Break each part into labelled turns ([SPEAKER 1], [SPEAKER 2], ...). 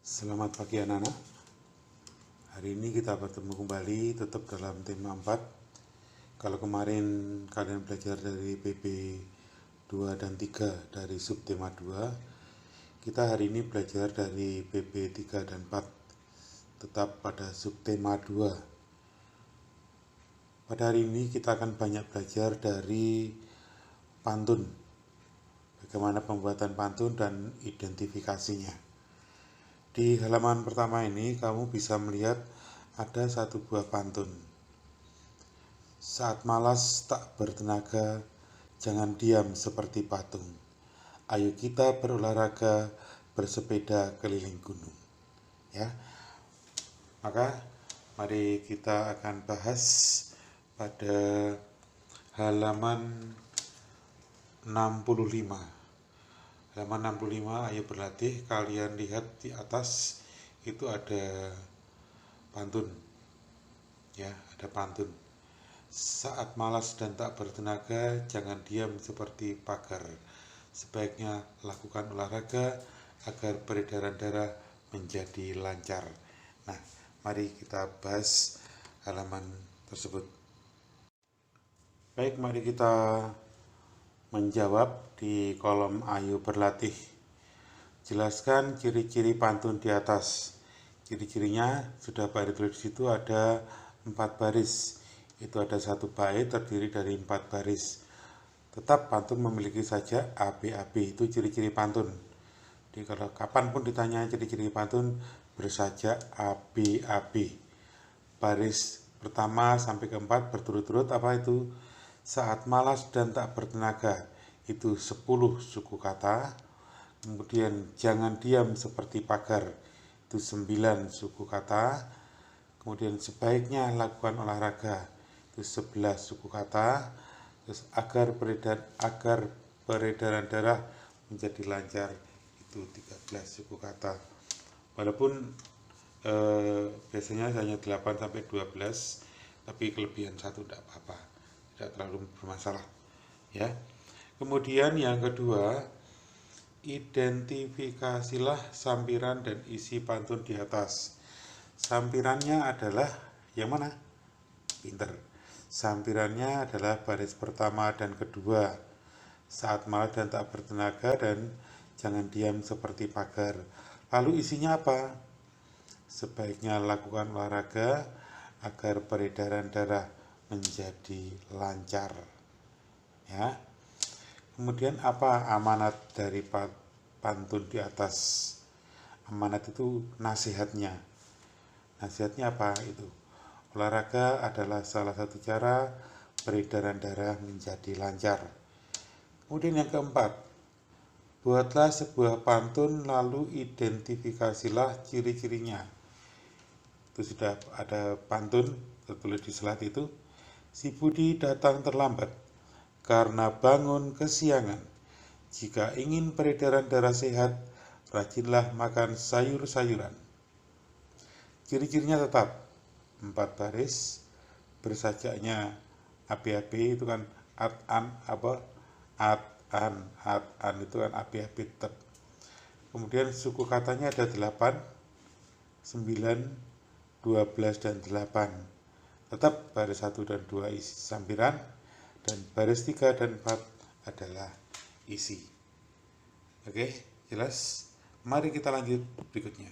[SPEAKER 1] Selamat pagi anak-anak. Hari ini kita bertemu kembali tetap dalam tema 4. Kalau kemarin kalian belajar dari PP 2 dan 3 dari subtema 2, kita hari ini belajar dari PP 3 dan 4 tetap pada subtema 2. Pada hari ini kita akan banyak belajar dari pantun. Bagaimana pembuatan pantun dan identifikasinya. Di halaman pertama ini kamu bisa melihat ada satu buah pantun. Saat malas tak bertenaga, jangan diam seperti patung. Ayo kita berolahraga, bersepeda keliling gunung. Ya. Maka mari kita akan bahas pada halaman 65. Halaman 65, ayo berlatih. Kalian lihat di atas itu ada pantun. Ya, ada pantun. Saat malas dan tak bertenaga, jangan diam seperti pagar. Sebaiknya lakukan olahraga agar peredaran darah menjadi lancar. Nah, mari kita bahas halaman tersebut. Baik, mari kita menjawab di kolom ayo berlatih. Jelaskan ciri-ciri pantun di atas. Ciri-cirinya sudah Pak tulis di situ, ada 4 baris. Itu ada satu bait terdiri dari 4 baris. Tetap pantun memiliki saja AB-AB, itu ciri-ciri pantun. Jadi kalau kapanpun ditanya ciri-ciri pantun bersajak AB-AB. Baris pertama sampai keempat berturut-turut apa itu? Saat malas dan tak bertenaga, itu 10 suku kata. Kemudian jangan diam seperti pagar, itu 9 suku kata. Kemudian sebaiknya lakukan olahraga, itu 11 suku kata. Terus agar peredaran darah menjadi lancar, itu 13 suku kata. Walaupun biasanya hanya 8 sampai 12, tapi kelebihan 1 tidak apa-apa, tidak terlalu bermasalah. Ya. Kemudian yang kedua, identifikasilah sampiran dan isi pantun di atas. Sampirannya adalah yang mana? Pinter. Sampirannya adalah baris pertama dan kedua. Saat malas dan tak bertenaga dan jangan diam seperti pagar. Lalu isinya apa? Sebaiknya lakukan olahraga agar peredaran darah menjadi lancar. Ya. Kemudian apa amanat dari pantun di atas? Amanat itu nasihatnya. Nasihatnya apa itu? Olahraga adalah salah satu cara peredaran darah menjadi lancar. Kemudian yang keempat, buatlah sebuah pantun lalu identifikasilah ciri-cirinya. Itu sudah ada pantun tertulis di slide itu. Si Budi datang terlambat karena bangun kesiangan. Jika ingin peredaran darah sehat, rajinlah makan sayur-sayuran. Ciri-cirinya tetap 4 baris, bersajaknya AB-AB itu kan at-an itu kan AB-AB tetap. Kemudian suku katanya ada 8, 9, 12 dan 8. Tetap baris 1 dan 2 isi sampiran, dan baris 3 dan 4 adalah isi. Oke, jelas? Mari kita lanjut berikutnya.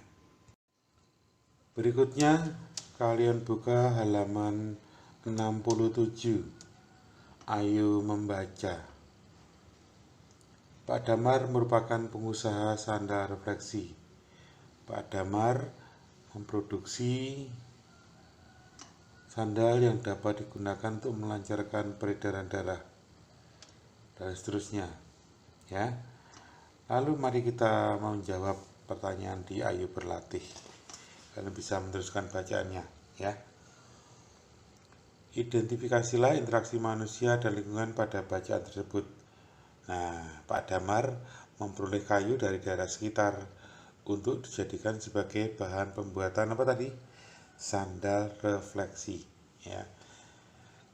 [SPEAKER 1] Berikutnya kalian buka halaman 67. Ayo membaca. Pak Damar merupakan pengusaha sandal refleksi. Pak Damar memproduksi sandal yang dapat digunakan untuk melancarkan peredaran darah dan seterusnya. Ya. Lalu mari kita menjawab pertanyaan di ayo berlatih. Kalian bisa meneruskan bacaannya, ya. Identifikasilah interaksi manusia dan lingkungan pada bacaan tersebut. Nah, Pak Damar memperoleh kayu dari daerah sekitar untuk dijadikan sebagai bahan pembuatan apa tadi? Sandal refleksi, ya.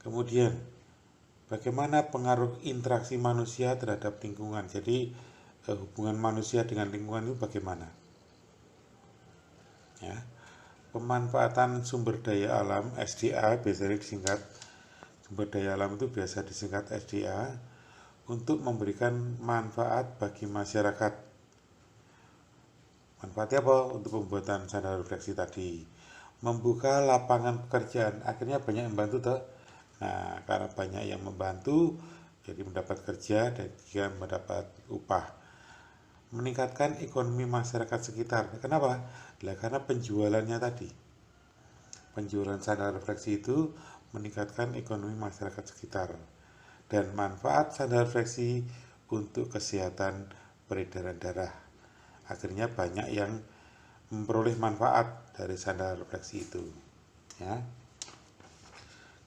[SPEAKER 1] Kemudian bagaimana pengaruh interaksi manusia terhadap lingkungan? Jadi hubungan manusia dengan lingkungan itu bagaimana? ya. Pemanfaatan sumber daya alam SDA, biasanya disingkat sumber daya alam itu biasa disingkat SDA, untuk memberikan manfaat bagi masyarakat. Manfaatnya apa? Untuk pembuatan sandar refleksi tadi, membuka lapangan pekerjaan, akhirnya banyak yang membantu toh. Nah, karena banyak yang membantu, jadi mendapat kerja dan juga mendapat upah. Meningkatkan ekonomi masyarakat sekitar. Kenapa? Karena penjualannya tadi. Penjualan sandar refleksi itu meningkatkan ekonomi masyarakat sekitar. Dan manfaat sandar refleksi untuk kesehatan peredaran darah. Akhirnya banyak yang memperoleh manfaat dari sandar refleksi itu. Ya.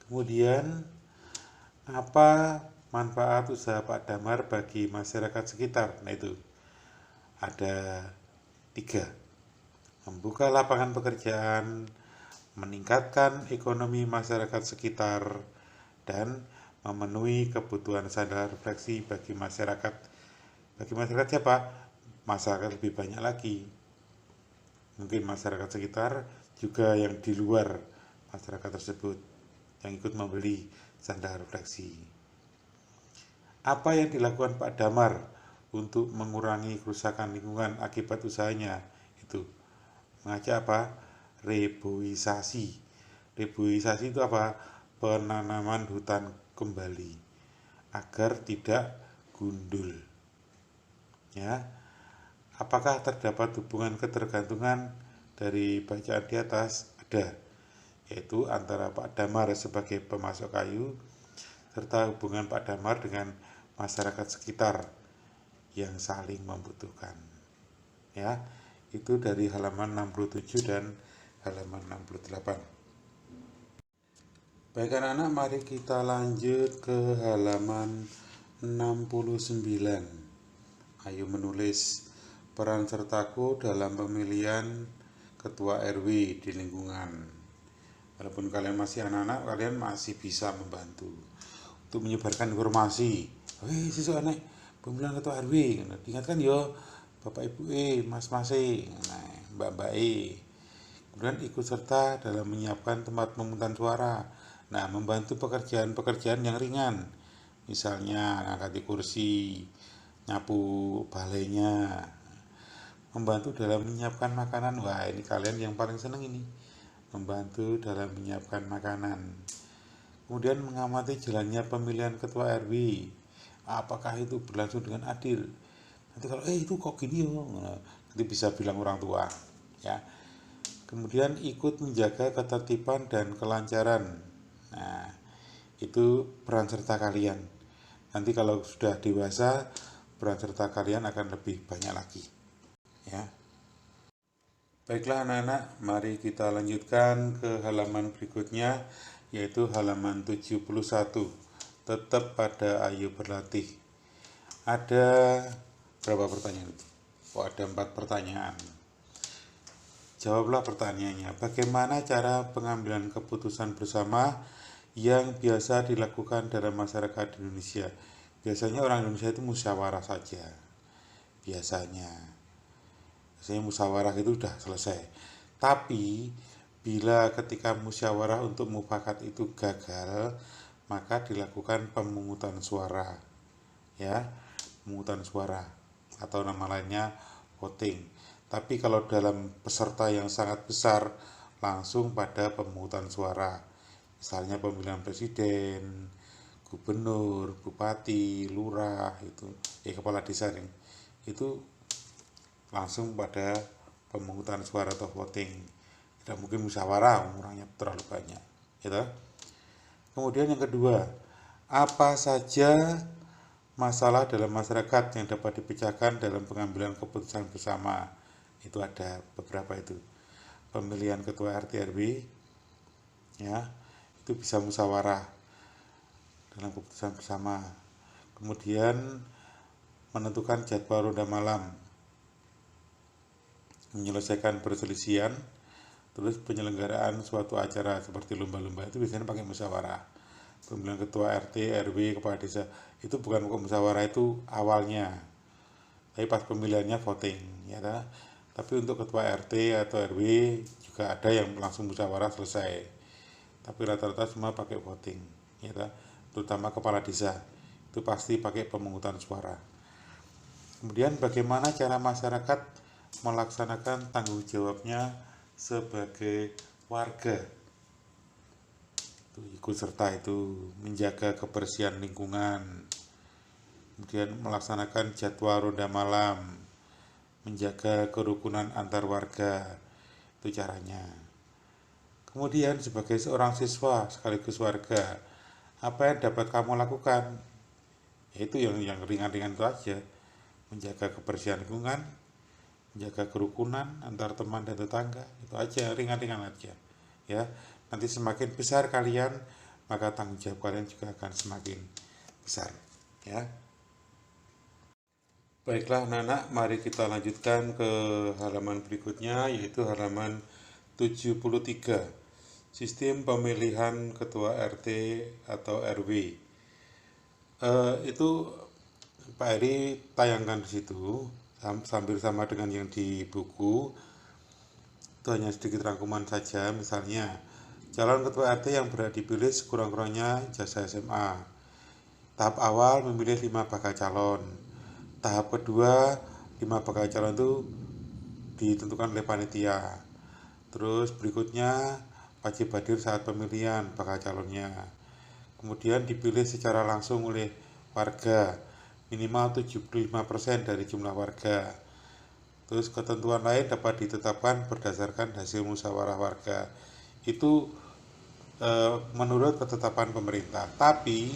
[SPEAKER 1] Kemudian, apa manfaat usaha Pak Damar bagi masyarakat sekitar? Nah itu ada 3. Membuka lapangan pekerjaan, meningkatkan ekonomi masyarakat sekitar, dan memenuhi kebutuhan sandar refleksi bagi masyarakat. Bagi masyarakat siapa? Masyarakat lebih banyak lagi. Mungkin masyarakat sekitar juga yang di luar masyarakat tersebut yang ikut membeli sandar refleksi. Apa yang dilakukan Pak Damar untuk mengurangi kerusakan lingkungan akibat usahanya? Itu mengajak apa? Reboisasi. Reboisasi itu apa? Penanaman hutan kembali agar tidak gundul. Ya. Apakah terdapat hubungan ketergantungan dari bacaan di atas? Ada, yaitu antara Pak Damar sebagai pemasok kayu serta hubungan Pak Damar dengan masyarakat sekitar yang saling membutuhkan. Ya, itu dari halaman 67 dan halaman 68. Baik anak-anak, mari kita lanjut ke halaman 69. Ayo menulis peran sertaku dalam pemilihan ketua RW di lingkungan. Walaupun kalian masih anak-anak, kalian masih bisa membantu untuk menyebarkan informasi. Sesuk anak pemilihan ketua RW, diingatkan yo Bapak Ibu Mas Mbak Kemudian ikut serta dalam menyiapkan tempat pemungutan suara. Nah, membantu pekerjaan-pekerjaan yang ringan, misalnya ngangkati kursi, nyapu balainya, membantu dalam menyiapkan makanan. Wah, ini kalian yang paling seneng ini, membantu dalam menyiapkan makanan. Kemudian mengamati jalannya pemilihan ketua RW, apakah itu berlangsung dengan adil. Nanti kalau itu kok gini nanti bisa bilang orang tua, ya. Kemudian ikut menjaga ketertiban dan kelancaran. Nah, itu peran serta kalian. Nanti kalau sudah dewasa, peran serta kalian akan lebih banyak lagi. Ya. Baiklah anak-anak, mari kita lanjutkan ke halaman berikutnya, yaitu halaman 71. Tetap pada ayo berlatih. Ada berapa pertanyaan? Ada 4 pertanyaan. Jawablah pertanyaannya. Bagaimana cara pengambilan keputusan bersama yang biasa dilakukan dalam masyarakat Indonesia? Biasanya orang Indonesia itu musyawarah saja. Biasanya musyawarah itu sudah selesai. Tapi bila ketika musyawarah untuk mufakat itu gagal, maka dilakukan pemungutan suara. Ya, pemungutan suara atau nama lainnya voting. Tapi kalau dalam peserta yang sangat besar, langsung pada pemungutan suara. Misalnya pemilihan presiden, gubernur, bupati, lurah, itu kepala desa nih. Itu langsung pada pemungutan suara atau voting. Tidak mungkin musyawarah, orangnya terlalu banyak, gitu. Kemudian yang kedua, apa saja masalah dalam masyarakat yang dapat dipecahkan dalam pengambilan keputusan bersama? Itu ada beberapa itu. Pemilihan ketua RT RW, ya, itu bisa musyawarah dalam keputusan bersama. Kemudian menentukan jadwal ronda malam, menyelesaikan perselisihan, terus penyelenggaraan suatu acara seperti lomba-lomba itu biasanya pakai musyawarah. Pemilihan ketua RT, RW, kepala desa itu bukan musyawarah, itu awalnya. Tapi pas pemilihannya voting, ya. Tapi untuk ketua RT atau RW juga ada yang langsung musyawarah selesai. Tapi rata-rata semua pakai voting, ya, terutama kepala desa itu pasti pakai pemungutan suara. Kemudian bagaimana cara masyarakat melaksanakan tanggung jawabnya sebagai warga? Itu ikut serta itu menjaga kebersihan lingkungan, kemudian melaksanakan jadwal ronda malam, menjaga kerukunan antar warga, itu caranya. Kemudian sebagai seorang siswa sekaligus warga, apa yang dapat kamu lakukan? Yaitu yang ringan-ringan itu aja, menjaga kebersihan lingkungan, menjaga kerukunan antar teman dan tetangga, itu aja, ringan-ringan aja, ya. Nanti semakin besar kalian, maka tanggung jawab kalian juga akan semakin besar, ya. Baiklah anak-anak, mari kita lanjutkan ke halaman berikutnya, yaitu halaman 73. Sistem pemilihan ketua RT atau RW. Itu Pak Eri tayangkan di situ, sambil sama dengan yang di buku. Itu hanya sedikit rangkuman saja, misalnya calon ketua RT yang berhak dipilih sekurang-kurangnya ijazah SMA. Tahap awal memilih 5 bakal calon. Tahap kedua 5 bakal calon itu ditentukan oleh panitia. Terus berikutnya wajib hadir saat pemilihan bakal calonnya. Kemudian dipilih secara langsung oleh warga, minimal 75% dari jumlah warga. Terus ketentuan lain dapat ditetapkan berdasarkan hasil musyawarah warga. Itu menurut ketetapan pemerintah. Tapi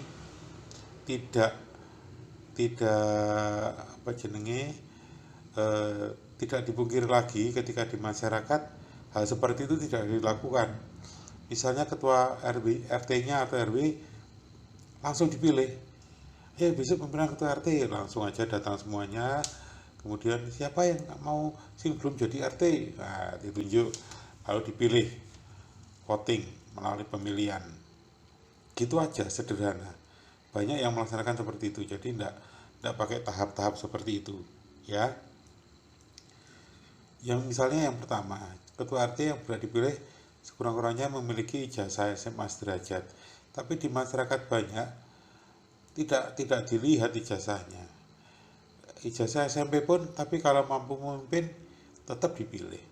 [SPEAKER 1] tidak tidak dipungkiri lagi ketika di masyarakat hal seperti itu tidak dilakukan. Misalnya ketua RT-nya atau RW langsung dipilih, besok pemilihan ketua RT, langsung aja datang semuanya. Kemudian siapa yang mau sih belum jadi RT, nah ditunjuk, lalu dipilih voting melalui pemilihan. Gitu aja, sederhana. Banyak yang melaksanakan seperti itu, jadi tidak pakai tahap-tahap seperti itu, ya. Yang misalnya yang pertama, ketua RT yang berhak dipilih sekurang-kurangnya memiliki ijazah SMA sederajat. Tapi di masyarakat banyak tidak dilihat ijazahnya. Ijazah SMP pun, tapi kalau mampu memimpin tetap dipilih.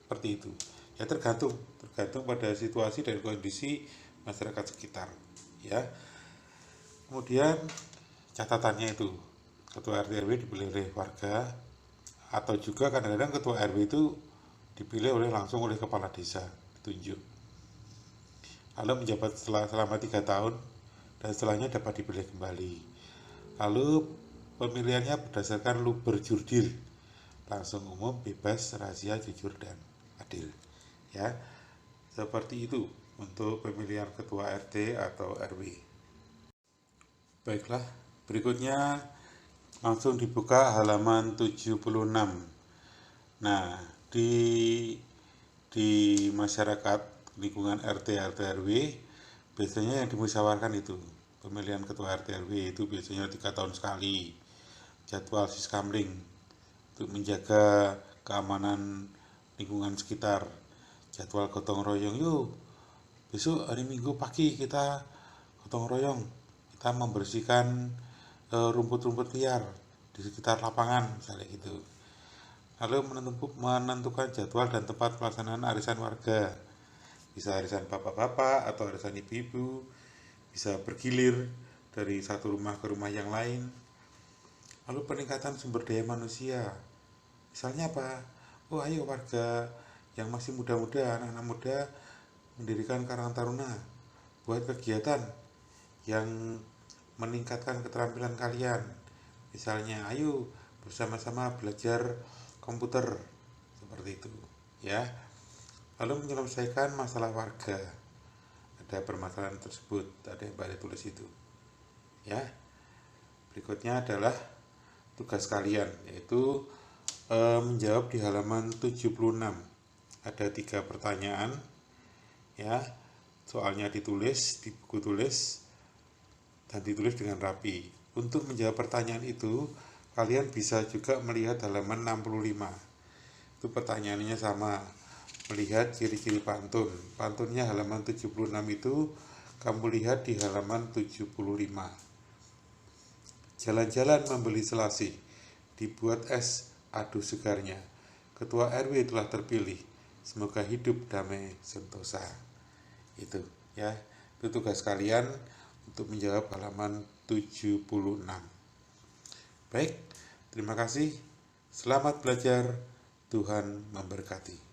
[SPEAKER 1] Seperti itu. Ya tergantung pada situasi dan kondisi masyarakat sekitar, ya. Kemudian catatannya itu, ketua RT RW dipilih oleh warga, atau juga kadang-kadang ketua RW itu dipilih langsung oleh kepala desa, ditunjuk. Lalu menjabat selama 3 tahun dan setelahnya dapat dipilih kembali. Lalu pemilihannya berdasarkan berjurdil, langsung, umum, bebas, rahasia, jujur, dan adil, ya. Seperti itu untuk pemilihan ketua RT atau RW. Baiklah, berikutnya langsung dibuka halaman 76. Nah, di masyarakat lingkungan RT atau RW biasanya yang dimusyawarahkan itu pemilihan ketua RT RW itu biasanya 3 tahun sekali. Jadwal siskamling untuk menjaga keamanan lingkungan sekitar. Jadwal gotong royong, yuk besok hari Minggu pagi kita gotong royong, kita membersihkan rumput-rumput liar di sekitar lapangan, misalnya gitu. Lalu menentukan jadwal dan tempat pelaksanaan arisan warga. Bisa arisan bapak-bapak atau arisan ibu-ibu, bisa bergilir dari satu rumah ke rumah yang lain. Lalu peningkatan sumber daya manusia. Misalnya apa? Oh, ayo warga yang masih muda-muda, anak-anak muda, mendirikan Karang Taruna buat kegiatan yang meningkatkan keterampilan kalian. Misalnya, ayo bersama-sama belajar komputer, seperti itu, ya. Lalu menyelesaikan masalah warga. Ada permasalahan tersebut, ada yang pada tulis itu, ya. Berikutnya adalah tugas kalian, yaitu menjawab di halaman 76. Ada 3 pertanyaan, ya. Soalnya ditulis di buku tulis dan ditulis dengan rapi. Untuk menjawab pertanyaan itu, kalian bisa juga melihat halaman 65. Itu pertanyaannya sama. Melihat ciri-ciri pantun. Pantunnya halaman 76 itu kamu lihat di halaman 75. Jalan-jalan membeli selasih, dibuat es adu segarnya. Ketua RW telah terpilih. Semoga hidup damai sentosa. Itu ya, itu tugas kalian untuk menjawab halaman 76. Baik, terima kasih. Selamat belajar. Tuhan memberkati.